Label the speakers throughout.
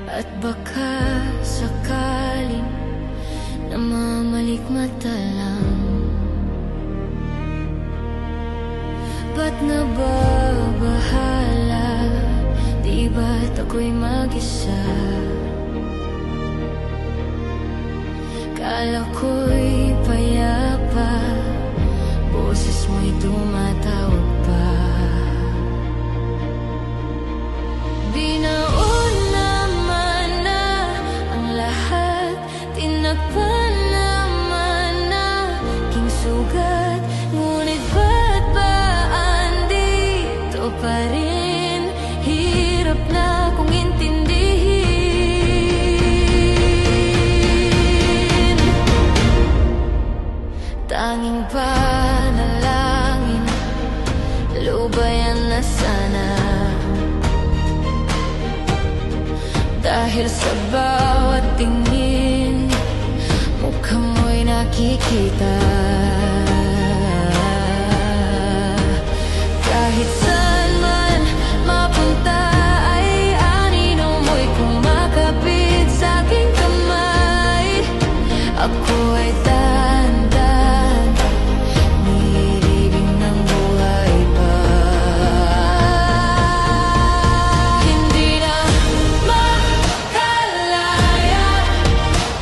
Speaker 1: At baka sakaling namamalikmata lang. Ba't nababahala? Di ba't ako'y mag-isa? Kala ko'y payapa, boses mo'y tumatawag pa. Binaon naman na ang lahat, tinakpan naman na king sugat. Ngunit ba't ba andito pa rin? Hirap na kong intindihin. Tanging panalangin, lubayan na sana. Dahil sa bawat tingin, mukha mo'y nakikita. Kahit saan man mapunta ay anino mo'y kumakapit sa aking kamay. Ako ay dahan-dahan, nilibing ng buhay pa. Hindi na makalaya,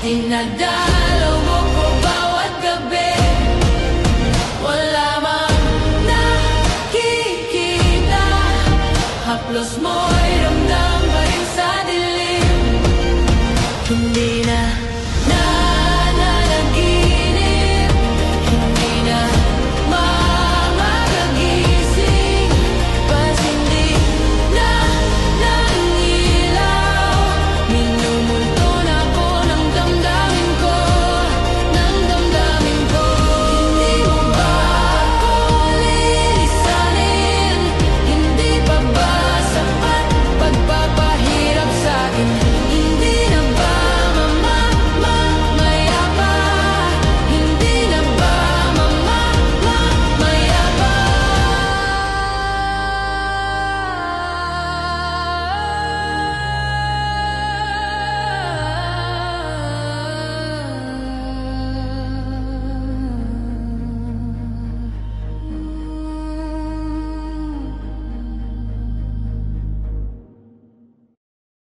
Speaker 1: dinadaan